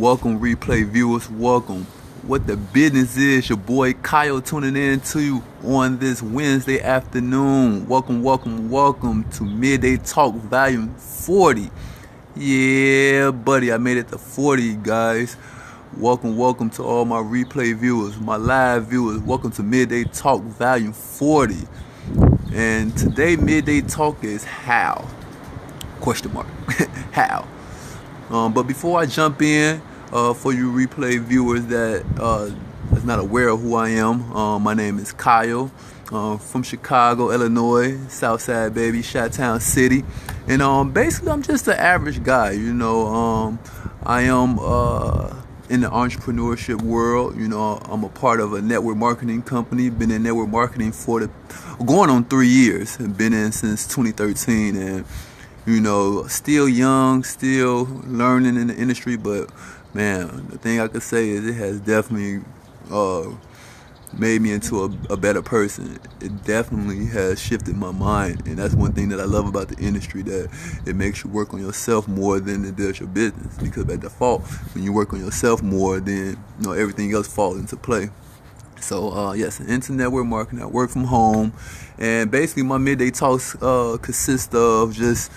Welcome, replay viewers. Welcome. What the business is? Your boy Kyle tuning in to you on this Wednesday afternoon. Welcome to Midday Talk Volume 40. Yeah, buddy, I made it to 40, guys. Welcome to all my replay viewers, my live viewers. Welcome to Midday Talk Volume 40. And today, Midday Talk is how? Question mark. How? But before I jump in, for you replay viewers that is not aware of who I am, my name is Kyle, from Chicago, Illinois, Southside baby, Chi-Town City, and basically I'm just an average guy. I am in the entrepreneurship world. I'm a part of a network marketing company. Been in network marketing for going on 3 years. Been in since 2013, and still young, still learning in the industry, but man, the thing I could say is it has definitely made me into a better person. It definitely has shifted my mind, and that's one thing that I love about the industry, that it makes you work on yourself more than it does your business, because by default, when you work on yourself more, then everything else falls into play. So yes, into network marketing. I work from home, and basically my midday talks consist of just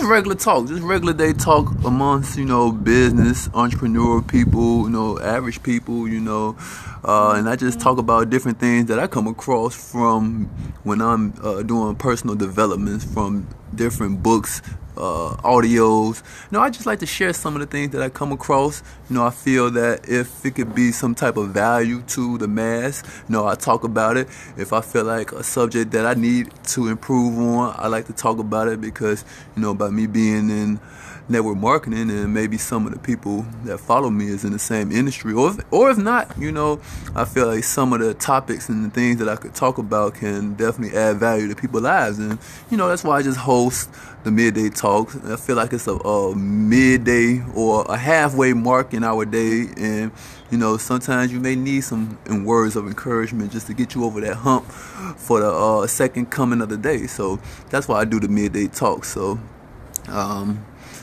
regular talk, just regular day talk amongst business, entrepreneur people, average people, and I just talk about different things that I come across from when I'm doing personal developments, from different books, audios. I just like to share some of the things that I come across. I feel that if it could be some type of value to the mass, I talk about it. If I feel like a subject that I need to improve on, I like to talk about it, because by me being in network marketing, and maybe some of the people that follow me is in the same industry, or if not, I feel like some of the topics and the things that I could talk about can definitely add value to people's lives. And that's why I just host the midday talks. I feel like it's a midday or a halfway mark in our day, and sometimes you may need some words of encouragement just to get you over that hump for the second coming of the day. So that's why I do the midday talk. So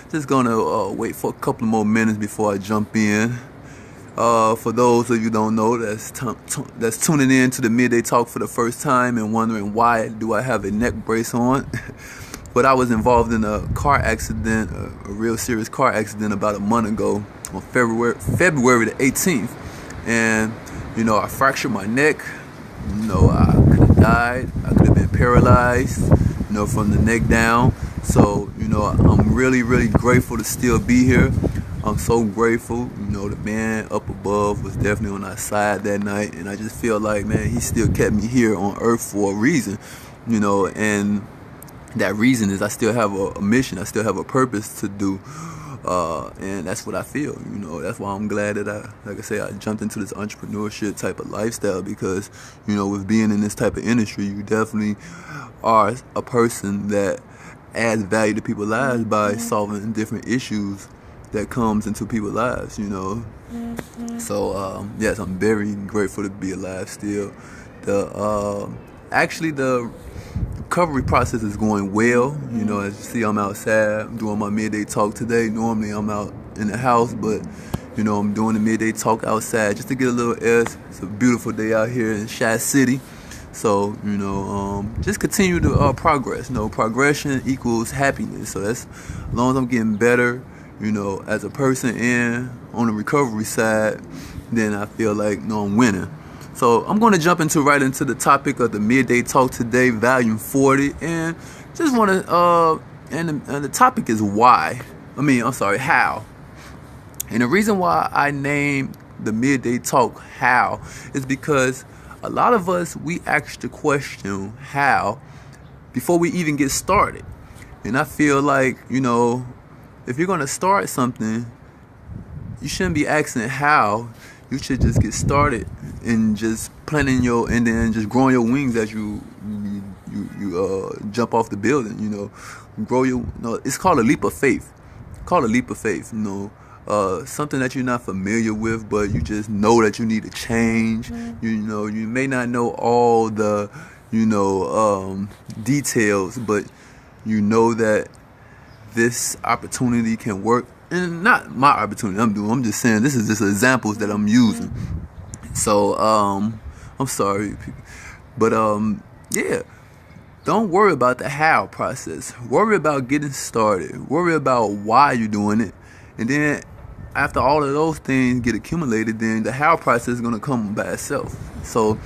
just gonna wait for a couple more minutes before I jump in. For those of you who don't know, that's tuning in to the midday talk for the first time and wondering why do I have a neck brace on. But I was involved in a car accident, a real serious car accident, about a month ago on February the 18th. And I fractured my neck. I could have died. I could have been paralyzed, from the neck down. So, I'm really, really grateful to still be here. I'm so grateful. The man up above was definitely on our side that night. And I just feel like, man, he still kept me here on earth for a reason, and that reason is I still have a mission. I still have a purpose to do. And that's what I feel, that's why I'm glad that I jumped into this entrepreneurship type of lifestyle, because, with being in this type of industry, you definitely are a person that adds value to people's lives by solving different issues that comes into people's lives, So, yes, I'm very grateful to be alive still. The recovery process is going well. As you see, I'm outside. I'm doing my midday talk today. Normally, I'm out in the house, but I'm doing the midday talk outside just to get a little air. It's a beautiful day out here in Chi City. So, just continue to progress. Progression equals happiness. So that's, as long as I'm getting better, as a person and on the recovery side, then I feel like, I'm winning. So I'm going to jump right into the topic of the midday talk today, volume 40, and just want to, and the topic is how. And the reason why I named the midday talk how is because a lot of us, we ask the question how before we even get started. And I feel like, if you're going to start something, you shouldn't be asking how. You should just get started and just planning and then just growing your wings as you jump off the building. Grow your. It's called a leap of faith. Something that you're not familiar with, but you just know that you need to change. You may not know all the details, but you know that this opportunity can work and not my opportunity I'm just saying this is just examples that I'm using. So I'm sorry, but yeah, don't worry about the how process. Worry about getting started. Worry about why you're doing it. And then after all of those things get accumulated, then the how process is gonna come by itself. So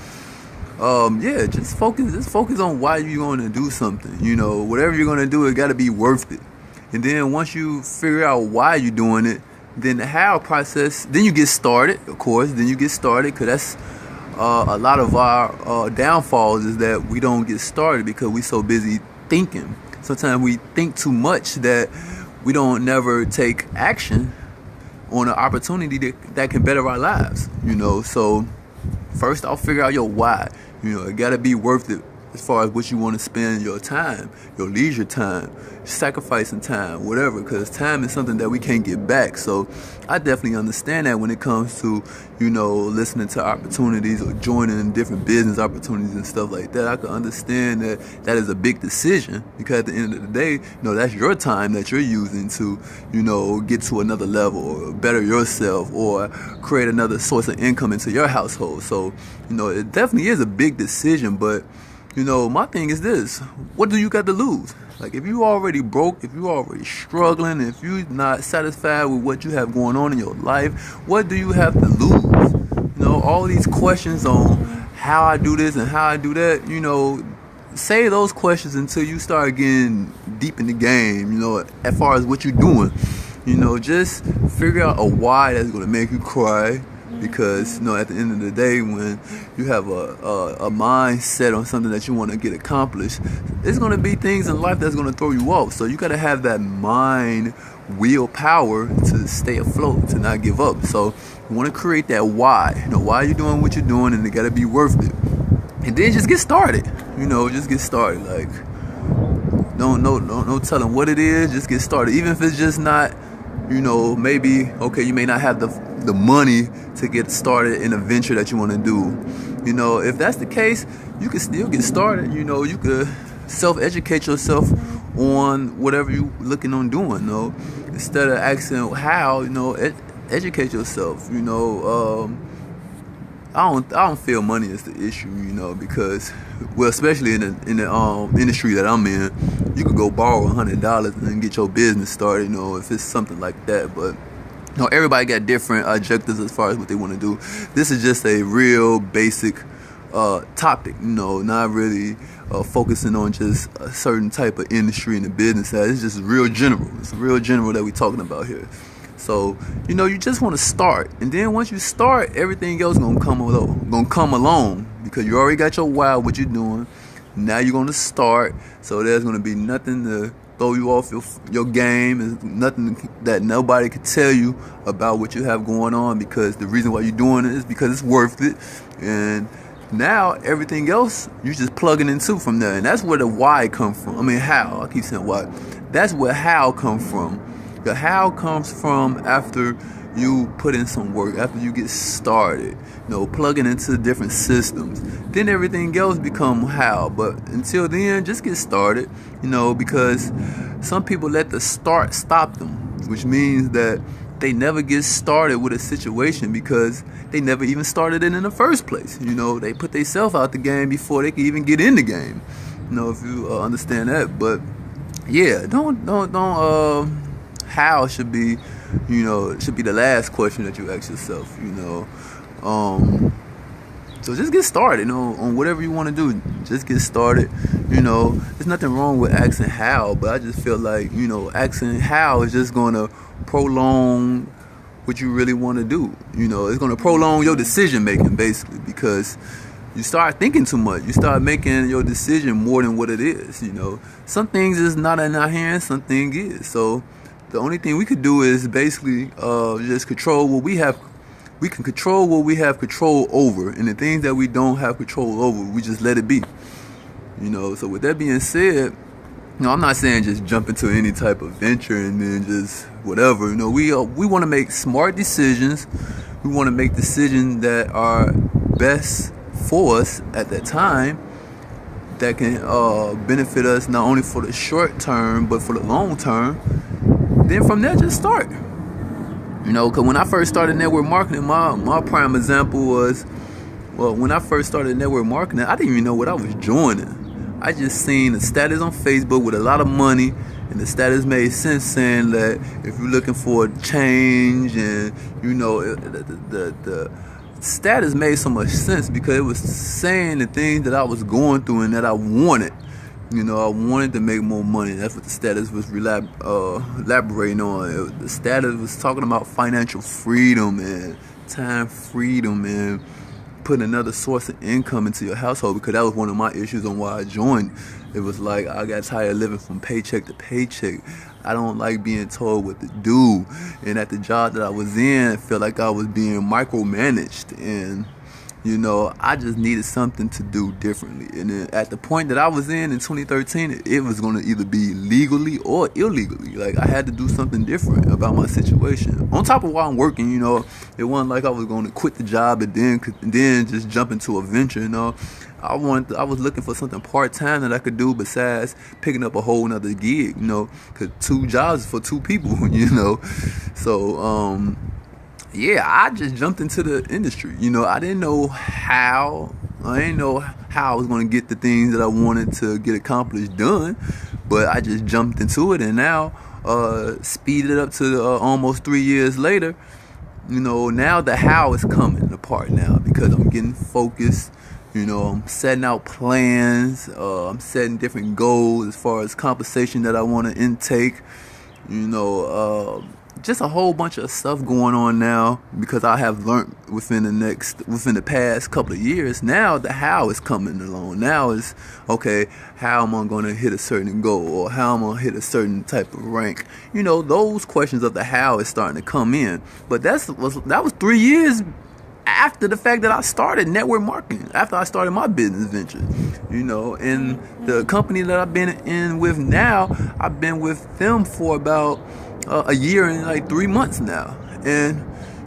yeah, just focus on why you're gonna do something. Whatever you're gonna do, it gotta be worth it. And then once you figure out why you're doing it, then the how process, then you get started, of course. Then you get started, because that's a lot of our downfalls, is that we don't get started because we're so busy thinking. Sometimes we think too much that we don't never take action on an opportunity that can better our lives. So first I'll figure out your why. It gotta be worth it as far as what you want to spend your time, your leisure time, sacrificing time, whatever, because time is something that we can't get back. So I definitely understand that when it comes to, listening to opportunities or joining different business opportunities and stuff like that. I can understand that that is a big decision, because at the end of the day, that's your time that you're using to, get to another level or better yourself or create another source of income into your household. So, it definitely is a big decision, but my thing is this: what do you got to lose? Like, if you already broke, if you already struggling, if you're not satisfied with what you have going on in your life, what do you have to lose? All these questions on how I do this and how I do that, say those questions until you start getting deep in the game, as far as what you're doing. Just figure out a why that's going to make you cry. Because at the end of the day, when you have a mindset on something that you want to get accomplished, there's going to be things in life that's going to throw you off. So you got to have that mind willpower to stay afloat, to not give up. So you want to create that why. Why you're doing what you're doing, and it got to be worth it. And then just get started. Just get started. Like, no telling what it is. Just get started. Even if it's just not, maybe, okay, you may not have the money to get started in a venture that you want to do. If that's the case, you can still get started. You could self-educate yourself on whatever you looking on doing. Instead of asking how, educate yourself. I don't feel money is the issue, because, well, especially in the industry that I'm in, you could go borrow $100 and then get your business started, if it's something like that. But everybody got different objectives as far as what they want to do. This is just a real basic topic, not really focusing on just a certain type of industry in the business side. It's just real general. It's real general that we're talking about here. So, you just want to start. And then once you start, everything else gonna come along, because you already got your why, what you're doing. Now you're going to start. So there's going to be nothing to throw you off your game. There's nothing that nobody could tell you about what you have going on, because the reason why you're doing it is because it's worth it. And now everything else you just plugging into from there. And that's where the why comes from. How. I keep saying why. That's where how comes from. The how comes from after you put in some work, after you get started, plugging into different systems. Then everything else become how. But until then, just get started, because some people let the start stop them, which means that they never get started with a situation because they never even started it in the first place. They put themselves out the game before they can even get in the game. If you understand that. But yeah, don't how should be, should be the last question that you ask yourself, So just get started, on whatever you want to do. Just get started, There's nothing wrong with asking how, but I just feel like, asking how is just going to prolong what you really want to do. It's going to prolong your decision making, basically, because you start thinking too much. You start making your decision more than what it is, Some things is not in our hands, some things is. So the only thing we could do is basically just control what we have. We can control what we have control over, and the things that we don't have control over, we just let it be. So with that being said, I'm not saying just jump into any type of venture and then just whatever. We want to make smart decisions. We want to make decisions that are best for us at that time, that can benefit us not only for the short term but for the long term. Then from there, just start. Because when I first started network marketing, my prime example was, well, when I first started network marketing, I didn't even know what I was joining. I just seen the status on Facebook with a lot of money, and the status made sense, saying that if you're looking for change, and the status made so much sense because it was saying the things that I was going through and that I wanted. I wanted to make more money. That's what the status was elaborating on. The status was talking about financial freedom and time freedom and putting another source of income into your household, because that was one of my issues on why I joined. It was like I got tired of living from paycheck to paycheck. I don't like being told what to do. And at the job that I was in, I felt like I was being micromanaged. And I just needed something to do differently. And then at the point that I was in 2013, it was going to either be legally or illegally. Like, I had to do something different about my situation. On top of while I'm working, it wasn't like I was going to quit the job and then just jump into a venture, I was looking for something part-time that I could do besides picking up a whole nother gig, because 2 jobs for 2 people, So, yeah, I just jumped into the industry. I didn't know how. I didn't know how I was going to get the things that I wanted to get accomplished done, but I just jumped into it, and now, speeded up to almost 3 years later. Now the how is coming apart now, because I'm getting focused. I'm setting out plans. I'm setting different goals as far as compensation that I want to intake. Just a whole bunch of stuff going on now, because I have learned within the past couple of years. Now the how is coming along. Now is, okay, how am I going to hit a certain goal, or how am I going to hit a certain type of rank? Those questions of the how is starting to come in. But that was 3 years after the fact that I started network marketing, after I started my business venture. And the company that I've been in with now, I've been with them for about a year and like 3 months now. And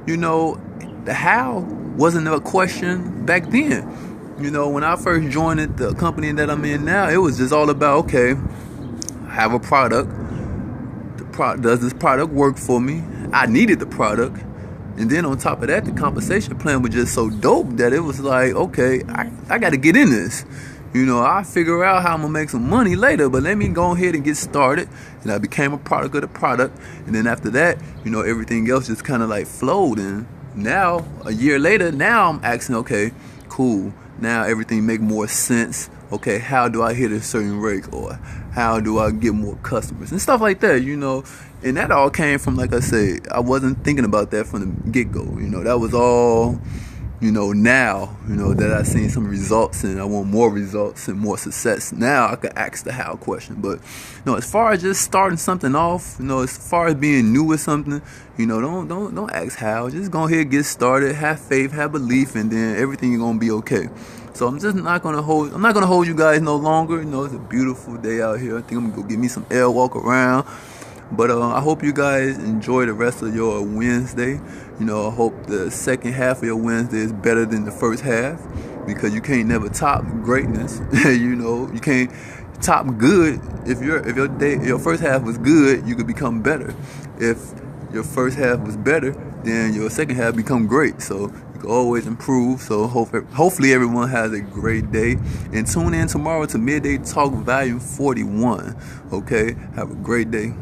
the how wasn't a question back then. When I first joined the company that I'm in now, it was just all about, okay, I have a product. Does this product work for me? I needed the product. And then on top of that, the compensation plan was just so dope that it was like, okay, I got to get in this. I'll figure out how I'm going to make some money later, but let me go ahead and get started. And I became a product of the product. And then after that, everything else just kind of like flowed. And now, a year later, now I'm asking, okay, cool. Now everything make more sense. Okay, how do I hit a certain rate? Or how do I get more customers? And stuff like that, And that all came from, like I said, I wasn't thinking about that from the get-go. That was all, now, that I've seen some results and I want more results and more success. Now I could ask the how question. But, as far as just starting something off, as far as being new with something, don't ask how. Just go ahead and get started, have faith, have belief, and then everything is going to be okay. So I'm not gonna hold you guys no longer. It's a beautiful day out here. I think I'm gonna go get me some air, walk around. But I hope you guys enjoy the rest of your Wednesday. I hope the second half of your Wednesday is better than the first half, because you can't never top greatness. You can't top good. If your first half was good, you could become better. If your first half was better, then your second half become great. So you can always improve. So hopefully everyone has a great day. And tune in tomorrow to Midday Talk Volume 41. Okay? Have a great day.